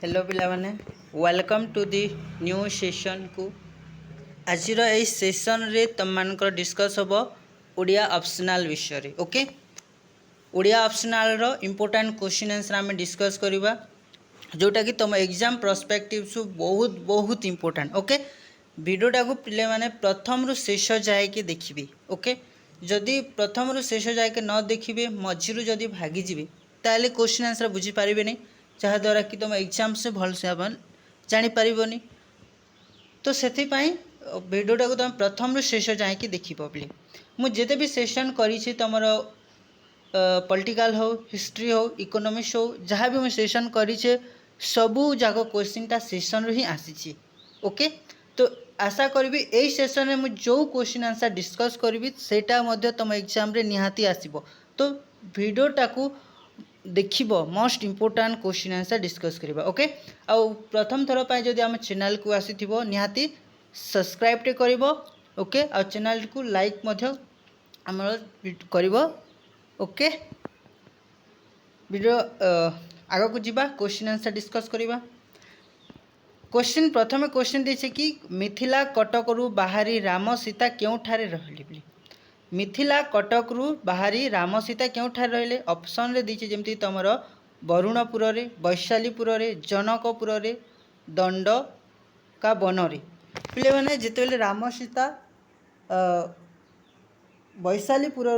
Hello पिला माने welcome to the new session को आज सेशन रे तुम मानकर डिस्कस हम ओडिया ऑप्शनल विषय रे ओके ओडिया ऑप्शनल रो इम्पोर्टेंट क्वेश्चन आंसर आम डिस्कस करवा जोटा कि तुम एग्जाम पर्सपेक्टिव सु बहुत बहुत इम्पोर्टेंट ओके वीडियोटा को पिले माने प्रथम रु शेष जाए देखिए ओके जदि प्रथम रु शेष जाए न देखिए मझिरु जदि भागिजी ताले क्वेश्चन आंसर बुझी पारे नहीं जहाँद्वारा कि तुम एग्जाम से भलसे जानीपारनी तो से भिडटा को तुम प्रथम रु शेष जाए देखी बोली मुझे भी सेशन करी तुम पॉलिटिकल हो हिस्ट्री हो इकोनॉमिक्स हो जहाँ भी मुझे सेशन करी सबू जाक क्वेश्चनटा सेशन रु ही आसी ओके तो आशा करी यही सेशन में मुझे जो क्वेश्चन आंसर डिस्कस करी सेटा तुम एग्जाम रे निहाती आसीबो तो भिडटा को देखिब most important question answer discuss करवा ओके आउ प्रथम थर पर जब आम चैनल को आसी निहाती सब्सक्राइब टे कर ओके आ चैनल को लाइक कर ओके वीडियो आग को जीवा क्वेश्चन आंसर डिस्कस करवा क्वेश्चन प्रथम क्वेश्चन देछे कि मिथिला कटकरू बाहरी राम सीता केउठारे रहले मिथिला कटकरू बाहरी राम सीता केउठारे रहिले ऑप्शन रे दीचे जेमती तमरो बरुणपुर रे वैशालीपुर रे जनकपुर रे दंडका वन रे पिले माने जेतेबेले राम सीता वैशालीपुर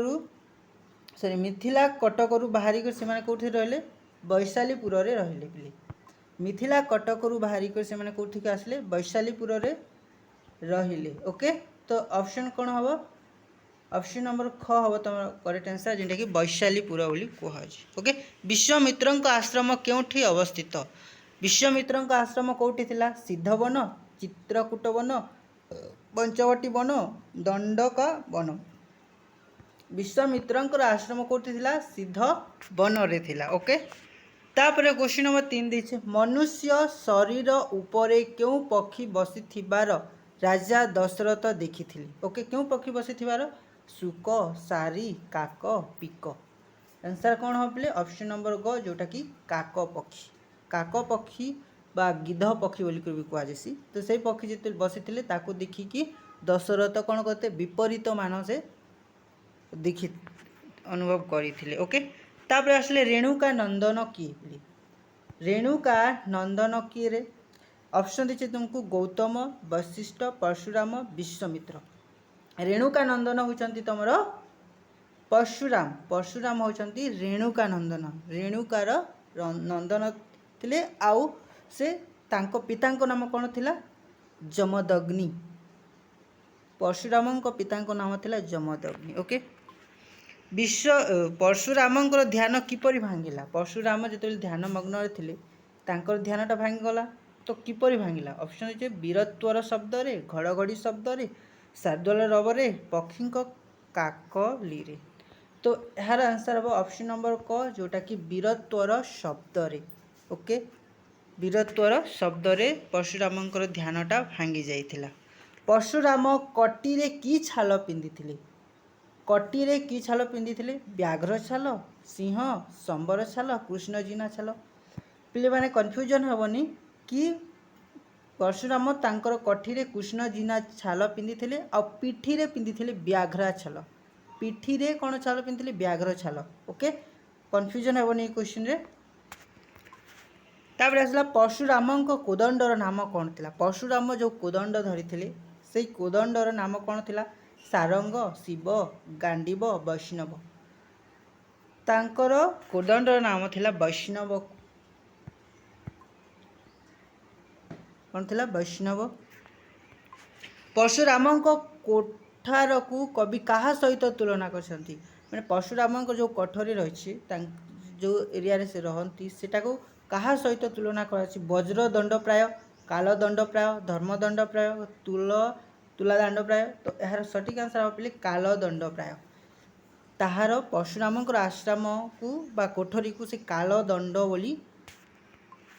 सॉरी मिथिला कटकरू बाहरी कर से कोठी रहिले वैशालीपुर रे रहिले पिले मिथिला कटकरू बाहरी कर से कोठी के आसले वैशालीपुर रे रहिले ओके तो ऑप्शन कौन हम ऑप्शन नंबर ख हम तुम करेक्ट आंसर जेटा कि वैशालीपुर बोली कहुए ओके विश्वामित्र आश्रम केउठी अवस्थित विश्वामित्र आश्रम कौटी थिला सिद्धवन चित्रकूट वन पंचवटी वन दंडका वन विश्वामित्र आश्रम कौटी थिला सिद्ध वन रे थिला ओके तापर क्वेश्चन नंबर 3 दीछे मनुष्य शरीर उपरे क्यों पक्षी बसी राजा दशरथ देखी ओके क्यों पक्षी बसी सुक सारी काक पिक आंसर कौन हम बोले ऑप्शन नंबर ग जोटा कि काक पक्षी बा गिद्ध पक्षी बोली भी कहुसी तो से पक्षी जो बसी देखिकी दशरथ कौन करते विपरीत मान से देखी अनुभव करते ओके तापर आसले रेणुका नंदन किए रेणुका नंदन किए रे ऑप्शन दीचे तुमको गौतम वशिष्ठ परशुराम विश्वामित्र रेणुका नंदन होचंती तुमर परशुराम परशुराम होचंती रेणुका नंदन रेणुकार नंदन थिले आउ से तांको पितांको नाम कौन थिला जमदग्नि परशुराम पितांको नाम थिला जमदग्नि ओके विश्व परशुराम ध्यान किपरि भांगिला परशुराम जो ध्यान मग्न थिले तांकर ध्यानटा भांगीगला तो किपरि भांगिला ऑप्शन होचे वीरत्वर शब्द रे घड़घड़ी शब्द रे शार्दूल रवरे पक्षी काकली रे तो यार आंसर हम ऑप्शन नंबर क जोटा कि वीरत्वर शब्द रे ओके वीरत्वर शब्द रे परशुराम ध्यानटा भांगी जाइथिला परशुराम कटी की छाल पिंधिथिले कटी रे की छाल पिंधिथिले व्याघ्र छाल सिंह संबर छाल कृष्णजीना छाल पिले माने कन्फ्यूजन हेबनी कि परशुराम तांकर कठीरे कृष्णजीना छाल पिंधिथिले आ पिठीरे पिंधिथिले व्याघ्र छाल पिठीरे कौन छाल पिंधिथिले व्याघ्र छाल ओके कन्फ्यूजन हेबनी क्वेश्चन रे तापर आसला परशुराम कोदंडर नाम कौन थिला परशुराम जो कोदंड धरिथिले सेई कोदंडर नाम कौन थिला सारंग शिव गांडीव वैष्णव तांकर कोदंडर नाम थिला वैष्णव कौन थिला वैष्णव परशुराम कोठार को कवि कहा सहित तुलना करछंती माने परशुराम जो कोठरी रही जो एरिया रे से रहंती सेटा को कहा सहित तुलना कराछि वज्र दंड प्राय काल दंड प्राय धर्म दंड प्राय तुला दंड प्राय तो यार सठिक आंसर हम पे काल दंड प्राय ताहार परशुराम आश्रम को बा कोठरी को से काल दंड बोली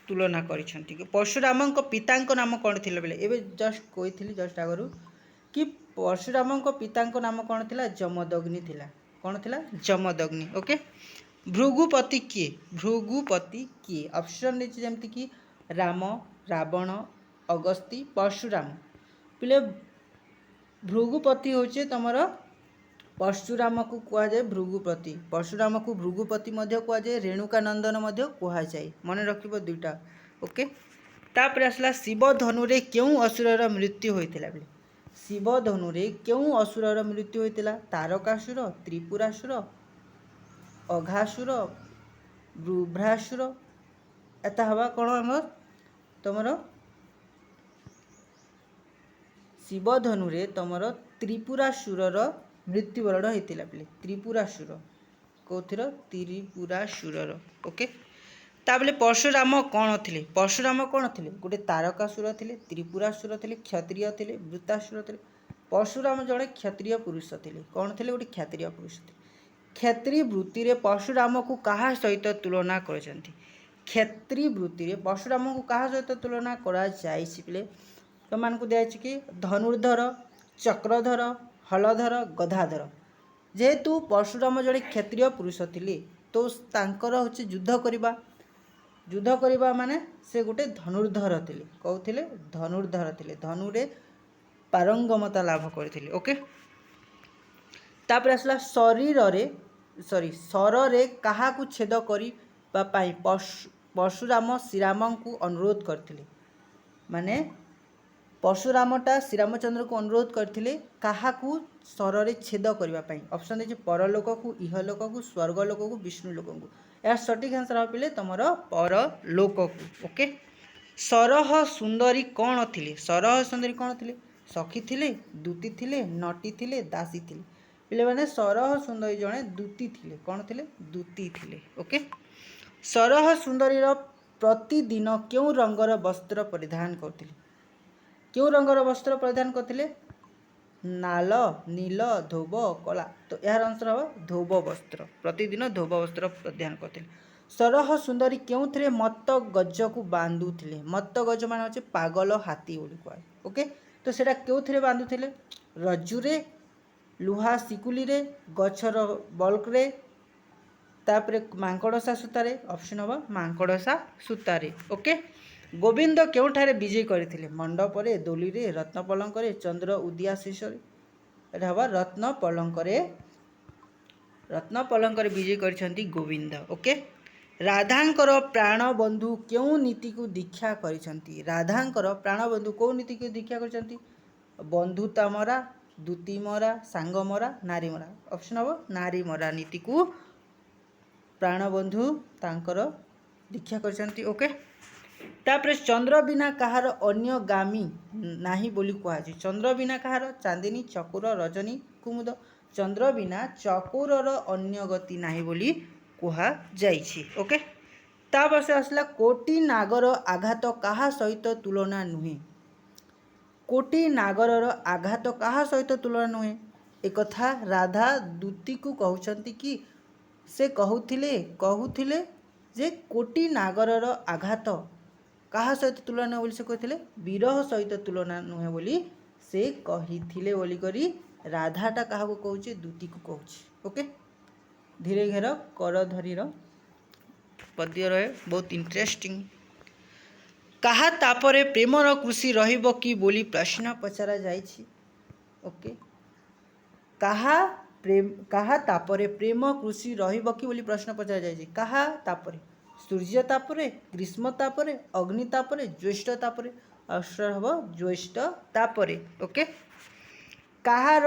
तुलना करिसेंती परशुराम पितांको नाम कौन थिले बेले एबे जस्ट कही जस्ट आगरू कि परशुराम पितांको नाम कौन थिला जमदग्नि थिला कौन थिला जमदग्नि ओके भृगुपति किए ऑप्शन देछि जेमति कि राम, रावण, अगस्ती, परशुराम। पिले भृगुपति होचे तमर परशुराम को कुआजाए भृगुपति। परशुराम को भृगुपति मध्य कुआजाए, रेणुका नंदन मध्य कुआजाए। मन रखिबो दुईटा। ओके। तापर आसला शिव धनुरे क्यों असुरर मृत्यु होइतिला बेले। शिव धनुरे क्यों असुरर मृत्यु होइतिला? तारकासुर, त्रिपुरासुर, अघासुर, वृभ्रासुर। एता हवा कोन हमर तमर शिव धनुरे तमर त्रिपुरासुरर मृत्युवरण होइतिला बेले। त्रिपुरासुर कोथिर? त्रिपुरासुरर। ओके। ताबले परशुराम कौन थिले? परशुराम कौन थिले? गोटे तारकासुर थिले, त्रिपुरासुर थिले, क्षत्रिय थिले, वृत्तासुर थिले। परशुराम जड़े क्षत्रिय पुरुष थिले। कौन थिले? गोटे क्षत्रिय पुरुष थिले। क्षत्रिय वृत्ति रे परशुराम को कहा सहित तुलना करछंती? क्षत्रिय वृत्ति रे परशुराम को कहा सहित तुलना करा जायछि पिले? तमान को दिया कि धनुर्धर, चक्रधर, हलधर, गदाधर। जेहेतु परशुराम जड़े क्षत्रिय पुरुष थिले तो तांकर होछि युद्ध करबा माने से गोटे धनुर्धर थिले। कहउथिले धनुर्धर थिले। धनुरे पारंगमता लाभ करथिले। ओके। तापर आसला शरीर रे सर रे कहा को छेद करी पाई परशुराम श्रीराम को अनुरोध करथिले। माने परशुरामटा श्रीरामचंद्र को अनुरोध करथिले कहा को सर रे छेद करबा पाई। ऑप्शन दे परलोक को, इहलोक को, स्वर्गलोक को, विष्णुलोक को। यार सटीक आंसर हो पिले तमर परलोक को। ओके। सरह सुंदरी कौन थिले? सरह सुंदरी कौन थिले? सखी थिले, दूती थिले, नटी थिले, दासी थिले। पिले माने सरह सुंदरी जणे दूती थिले। कौन थिले? दूती थिले। ओके। सरह सुंदरी प्रतिदिन क्यों रंगर वस्त्र परिधान करथिले? क्यों रंगर वस्त्र परिधान करथिले? नाल, नील, धोब, कला। तो यार आंसर हो धोब वस्त्र। प्रतिदिन धोब वस्त्र परिधान करथिले। सरह सुंदरी क्यों थे मत्त गज को बांधुथिले? मत्त गज मान होचे पागल हाथी बोली कय। ओके। तो सेटा क्यों थे बांधुथिले? रज्जुरे, लुहा सिकुली रे, गछर बल्क रे, तापरे मांकड़सा सूतारे। ऑप्शन हम मांकड़सा सूतारे। ओके। गोविंद केउठारे विजय करथिले? मंडपरे, दोलीरे, रत्न पलंकरे, चंद्र उदिया शीर्षरे। एटा हवा रत्न पलंकरे विजय करछंती गोविंद। ओके। राधांकर प्राणबंधु क्यों नीति को दीक्षा करछंती? राधांकर प्राणबंधु कौ नीति को दीक्षा करछंती? बंधुता मरा, दूती मरा, सांग मरा, नारी मरा। ऑप्शन हम नारी मरा नीति को प्राणबंधु तांकर दीक्षा करछंती। ओके। तापर चंद्र बिना कहार अन्य गामी नाही बोली कहुछि। चंद्र बिना कहार? चांदिनी, चकोर, रजनी, कुमुद। चंद्र बिना चकोरर अन्य गति नाही बोली कहा जाइछि। ओके। तापर से आसला कोटी नागर आघात कहा सहित तुलना नुहे? कोटी नागरर आघात कहा सहित तुलना नुहे? एक कथा राधा दूती को कहउछंती कि से कहूथिले जे कोटी नागरर आघात कहा सहित तुलना बोली से कहते विरह सहित तुलना नुहे बोली से कही बोली करी राधाटा क्या कहूँ? दूती को कहूँ। ओके। धीरे घेर कर धरीर पद्य रहे बहुत इंटरेस्टिंग। कहा तापरे प्रेमर कृषि रहिबो कि बोली प्रश्न पचरा जाइछि। ओके। कहा तापरे प्रेम कृषि रहिबो कि बोली प्रश्न पचरा जाइछि। कहा तापरे? सूर्य तापरे, ग्रीष्म तापरे, अग्नि तापरे, ज्येष्ठ तापरे। अवसर हम ज्येष्ठ तापरे। ओके। कहार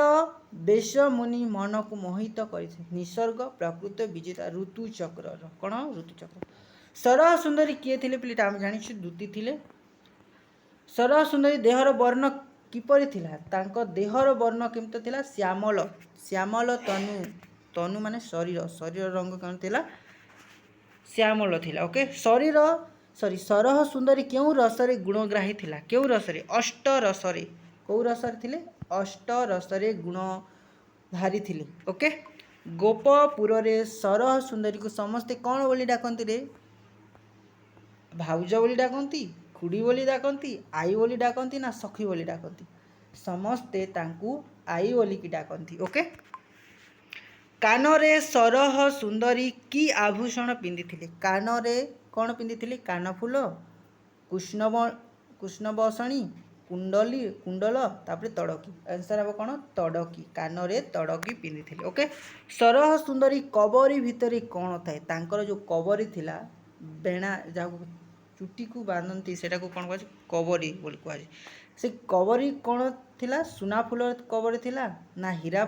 बेश मुनि मन को मोहित करिছে? निसर्ग, प्रकृति, विजेता, ऋतुचक्र। कौन? ऋतुचक्र। सरह सुंदरी किए थिले? पिलेटा हम जानिछु दूती थिले। सरह सुंदरी देहर वर्ण किपरि थिला? तांको देहर वर्ण केमतो थिला? श्यामल। श्यामल तनु माने शरीर रंग कौन थिला? श्यामल थिला। ओके। सरह सुंदरी क्यों रसरे गुणग्राही थिला? क्यों रसरे? अष्ट रसरे। कौ रसरे थिले? अष्ट रसरे गुणधारी थिले। ओके। गोपपुर रे सरह सुंदरी को समस्ते कौन बोली डाकंती रे? भाउज बोली डाकंती, खुड़ी बोली डाकंती, आई बोली डाकंती ना सखी बोली डाकंती? समस्ते तांकू आई बोली की डाकंती। ओके। कानरे सरह सुंदरी की आभूषण पिंधि थिले? कानरे कौन पिंधि थिले? कानफुल, कृष्णबसणी कुंडल तापर तड़की आंसर हम कौन तड़की कान तड़की पिंधि ओके। सरह सुंदरी कबरी भितर कौन थाए तांकर जो कबरी थिला बेणा जहाँ चुटी को बांधती से कौन कह कबरी बोली कहुए से कबरी कौन थिला सुना फूल कबरी थिला ना हीरार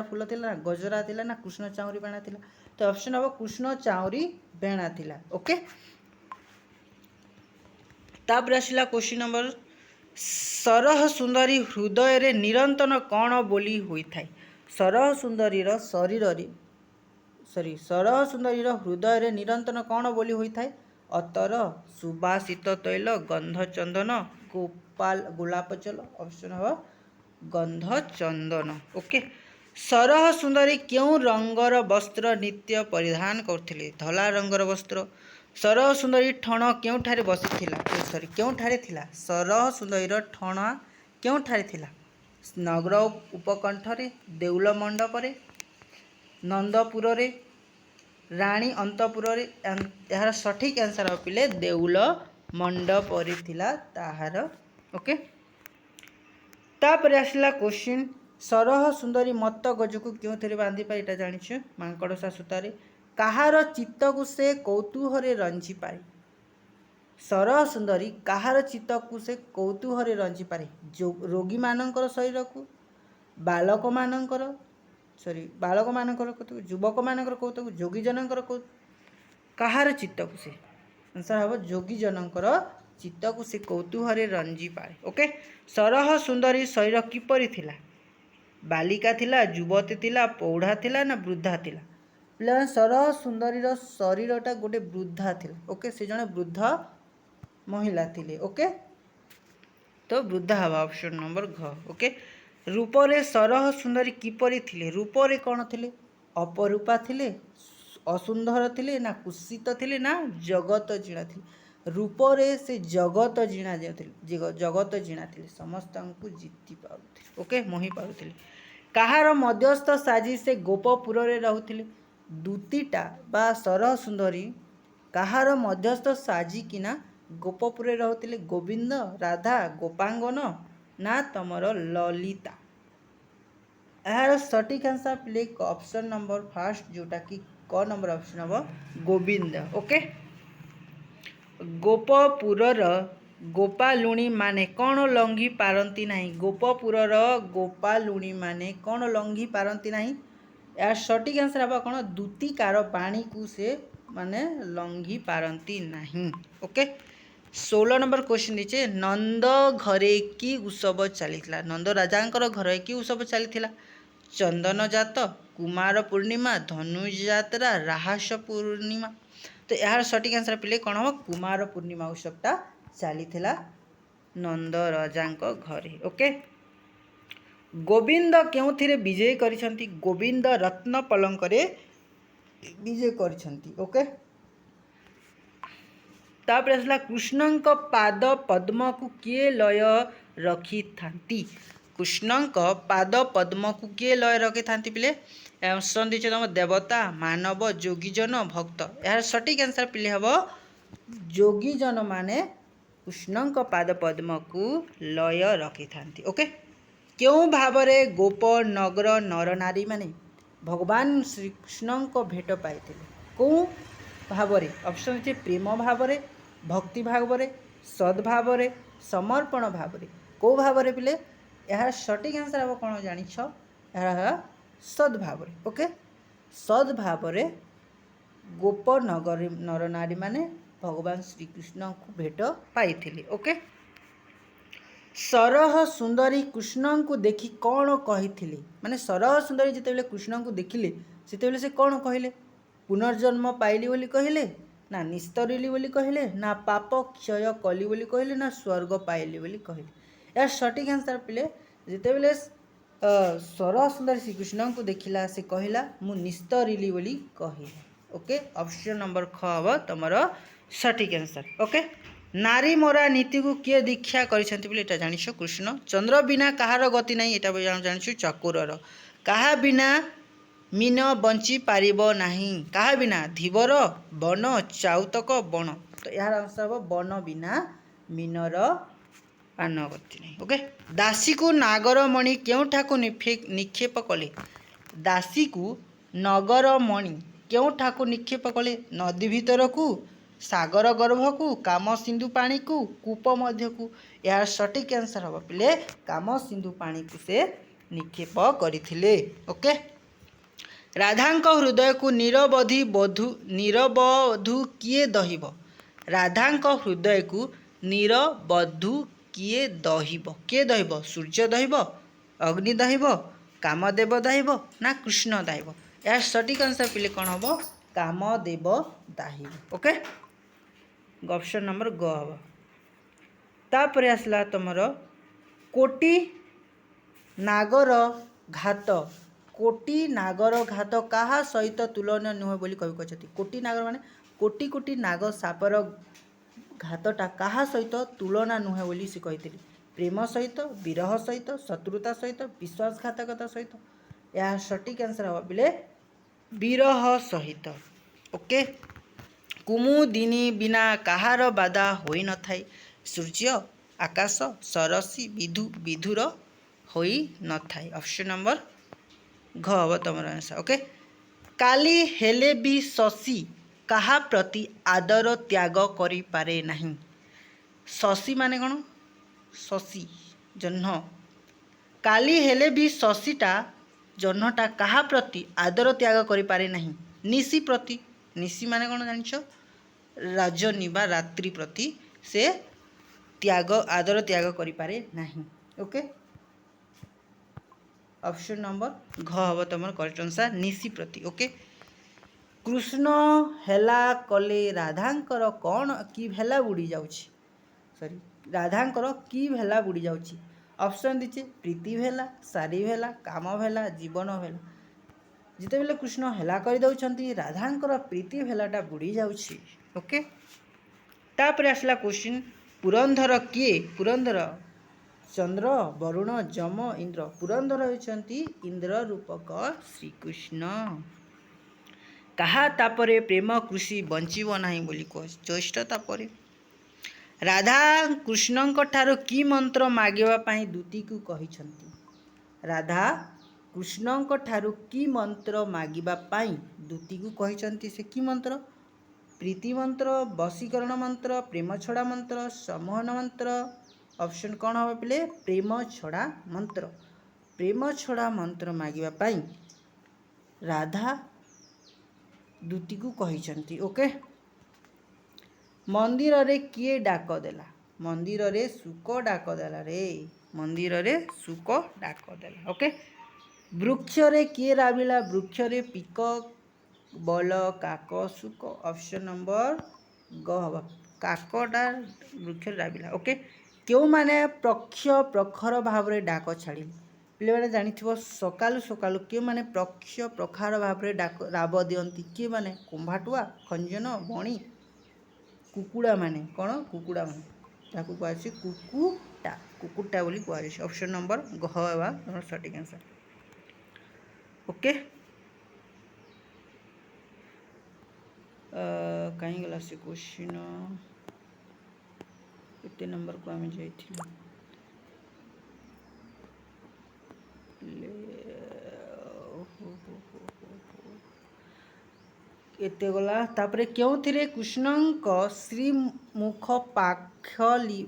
फूल थिला ना गजरा थिला ना कृष्ण चाउरी बेणा थिला तो ऑप्शन हम कृष्ण चाउरी बेणा थिला ओके। तापर आसला क्वेश्चन नंबर सरह सुंदरी हृदय रे निरंतन कौन बोली होई थाए सरह सुंदरी शरीर सरह सुंदरी हृदय रे निरंतन कौन बोली होई थाए अतर सुबासित तैल गंध चंदन गोलाप जल ऑप्शन हम गंध चंदन ओके। सरह सुंदरी क्यों रंगर वस्त्र नित्य परिधान करथिले धला रंगर वस्त्र सरह सुंदरी ठण क्योंठारे बसी सॉरी क्योंठारे थिला सरह सुंदरीर ठण क्योंठारे थिला नगर उपकंठरे देउल मंडपरे नंदपुर रे राणी अंतपुर रे यार सठिक आंसर पिले देउल मंडप थिला ताहार ओके। तापर आसला क्वेश्चन सरह सुंदरी मत गजको क्यों थे बांधि पाए यहाँ जानी मांकड़सा सूतारे कहार चित्त को से कौतूहरे रंजी पारे सरह सुंदरी कहार चित्त को से कौतूहरे रंजी पारे रोगी मानकर शरीर को बालक मानकर सॉरी बालक मानकर कौतुक युवक मानकर कौतुक जोगी जनकर कहार चित्त को से आंसर हम जोगी जनकर चित्त को से कौतूहरे रंजी पारे ओके। सरह सुंदरी शरीर किपरि थिला बालिका थिला युवती थिला पौढ़ा थिला ना वृद्धा थिला पे सरह सुंदरी शरीरटा गोटे वृद्धा थिला ओके से जने वृद्ध महिला थिले ओके तो वृद्धा हवा ऑप्शन नंबर घ ओके। रूपरे सरह सुंदरी किपरि थिले रूपरे कौन थिले अपरूपा थिले असुंदर थिले ना कुत्सित थिले ना जगत जीणा थिले रूपरे से जगत जीणा जगत जीणा थिले समस्त को जीति पारुथिले ओके मोहि पारुथिले कहार मध्यस्थ साजी से गोपपुर रे रहउथिले दूतीटा बा सरह सुंदरी कहार मध्यस्थ साजी किना गोपपुर रे रहउथिले गोविंद राधा गोपांगन ना तमर ललिता यार सटीक answer play option number first जोटा कि क नंबर ऑप्शन हम गोविंद ओके। गोपपुरर गोपालुणी माने कौन लंघी पारती नहीं गोपपुरर गोपालुणी माने कौन लंघी पारती नहीं यार सटीक आंसर हम कौन दूतीकार पानी को से माने लंघी पारती नहीं ओके। 16 नंबर क्वेश्चन दीचे नंद घरे की उत्सव चली नंद राजा घर की उत्सव चली चंदन जात कुमार पूर्णिमा धनुष यात्रा राहस पूर्णिमा तो यार सटीक आंसर पिले कौन हम कुमार पूर्णिमा उत्सवटा चली नंद राजा घरे ओके। गोविंद क्यों विजय करिसंती गोविंद रत्न पलंक विजय करिसंती ओके। तापर आसला कृष्णंक पाद पद्म को किए लय रखी थांती कृष्णंक पाद पद्म को किए लय रखी थांती पिले ऑप्शन दीचे तुम देवता मानव जोगीजन भक्त यार सटीक आंसर पिले हम जोगीजन माने कृष्णंक पाद पद्म को लय रखी थांती ओके। क्यों भाव रे गोप नगर नर नारी माने भगवान श्रीकृष्णंक भेट पाई कौ भाव रे ऑप्शन दीचे प्रेम भाव रे भक्ति भाव रे सद्भाव रे समर्पण भाव रे कौ भाव रे पिले यार सटीक आंसर हम कौन जान सद्भाव रे ओके। सद्भाव रे गोप नगर नर नारी माने भगवान श्रीकृष्ण को भेट पाई ओके। सरह सुंदरी कृष्ण को देखी कौन कही माने सरह सुंदरी जिते कृष्ण को देखिले से कौन कहले पुनर्जन्म पाइली बोली कहले ना निस्तरिली बोली कहले ना पाप क्षय कली बोली कहले ना स्वर्ग पाइली बोली कहले यार सटीक आंसर पिले जिते सरह सुंदरी श्रीकृष्ण को देखिला से कहला मु निस्तरिली बोली कहले ओके। ऑप्शन नंबर ख हम तुम सटीक आंसर ओके। नारी मोरा नीति को किए दीक्षा कर जान कृष्ण चंद्र बिना कहार गति नहीं यहाँ जान चकोर कहा बिना मीन बंची पारिब नहीं कहा बिना धीवर बन चाउतक बण तो यार आंसर हम बन बिना मीनर पान गति नहीं। ओके दासी को नागरमणि केउठाकु निक्षेप कले दासी को नगरमणि केउठाकु निक्षेप कले नदी भीतर को सागर गर्भ को काम सिंधु पानी को कूप मध्य को यार सटीक आंसर हम पिले काम सिंधु पानी को से निक्षेप करथिले। ओके राधांक हृदय को नीरबधू किए दहिब राधांक हृदय को नीरबधू किए दहिब किए दहिब सूर्य दहिब अग्नि दहिब कामदेव दाहिब ना कृष्ण दाहिब यार सटीक आंसर पिले कौन हम कामदेव दाहिब। ओके ऑप्शन नंबर ग हम तापर आसला तुमर कोटी नागर घात कहा सहित तुलन नुहे बोली कवि कहते कोटी नागर माने कोटी कोटी नाग सापर घातटा कहा सहित तुलना नुहे बोली से कहते प्रेम सहित विरह सहित शत्रुता सहित विश्वासघातकता सहित या सटीक आंसर हम बोले विरह सहित। ओके कुमुदिनी बिना कहार बाधा होई न थाई सूर्य आकाश सरसी विधुर होई न थाई ऑप्शन नंबर घ हम तुम आंसर। ओके काली हेले भी शशि कहा प्रति आदर त्याग करि पारे नहीं शशि माने कौन शशि जह्न काली हेले भी शशिटा जह्नटा कहा प्रति आदर त्याग करि पारे नहीं निशी प्रति निशी माने कौन जानिछ रजनी बा रात्रि प्रति से त्याग आदर त्याग करि पारे नहीं। ओके ऑप्शन नंबर घ हम तुम करेक्ट आंसर निशी प्रति। ओके कृष्ण हेला कले राधांकर कौन की भेला बुड़ी जाउछि सॉरी राधांकर की भेला बुड़ी जाउछि ऑप्शन दीचे प्रीति भेला सारी भेला काम भेला जीवन भेला जिते बेले कृष्ण हेला कर दउछंती राधांकर प्रीति भेलाटा बुड़ी जाउछि। ओके तापर आसला क्वेश्चन पुरंदर किए पुरंदर चंद्र वरुण जम इंद्र पुरंदर होइछंती इंद्र रूपक श्रीकृष्ण कहा तापरे प्रेम कृषि बंचिब नाही बोली कह ज्येष्ठ तापरे राधा कृष्णଙ୍କ ଠାରୁ की मंत्र मागिबा पाई दूती को कहिछंती राधा कृष्णଙ୍କ ଠାରୁ की मंत्र मागिबा पाई दूती को कहिछंती से की मंत्र प्रीति मंत्र वशीकरण मंत्र प्रेम छड़ा मंत्र सम्मोहन मंत्र ऑप्शन कौन हम पिले प्रेम छड़ा मंत्र मागिबा पाई राधा दूती को कहिछंती। ओके मंदिर रे किए डाक देला मंदिर रे सुक डाक देला रे मंदिर रे सुक डाक देला। ओके वृक्ष रे किए राबिला वृक्ष रे पिक बल काक सुक ऑप्शन नंबर ग हवा काकटा वृक्ष राबिला। ओके क्यों माने प्रक्ष प्रखर भाव रे डाक छाड़ी पे मैंने जानी सकालू सकालू किए माने प्रक्ष प्रखार भाव रे डाक राब दियंती किए माने कुंभाटुआ खंजन बणी कुकुड़ा माने कौन कुकुड़ा माने ताकू कहुच्छे कुकुटा बोली कहुच्छे ऑप्शन नंबर घ हेबा सटीक आंसर। ओके कहीं गला से क्वेश्चन केते नंबर को आम जाइथिलु एते गला तापरे केउथिरे कृष्णंक श्रीमुख पाखली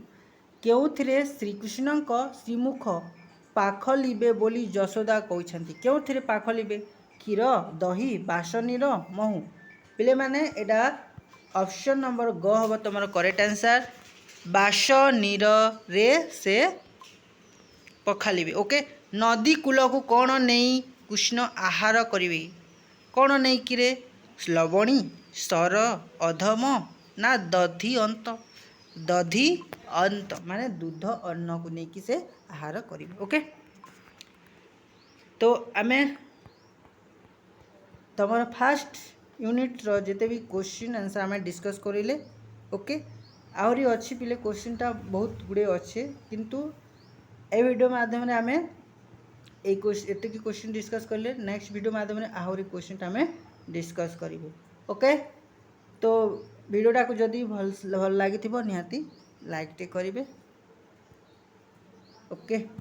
केउथिरे श्रीकृष्णंक श्रीमुख पाखलिबे बोली यशोदा कहछंती केउथिरे पाखलिबे क्षीर दही बासनीर महू पिले माने एडा ऑप्शन नंबर ग हबो तमरो करेक्ट आंसर बासनीर रे से पखालिबे। ओके नदी कूल को कौन नहीं कृष्ण आहार करिवे कौन नहीं कि लवणी सर अधम ना दधि अंत माने दूध अन्न को लेकिन से आहार करिवे। ओके तो आमे तमर फास्ट यूनिट रो जेते भी क्वेश्चन आंसर आमे डिस्कस करिले। ओके आहरी अच्छी पिले क्वेश्चनटा बहुत गुड़े अच्छे किंतु ए वीडियो माध्यम रे आमे एत क्वेश्चन डिस्कस करें नेक्स्ट वीडियो माध्यम रे आहरी क्वेश्चन आमे डिस्कस करिबो। ओके तो वीडियोटा को जदि भल लगी निहाती ଲାଇକ୍ଟେ କରିବେ। ଓକେ।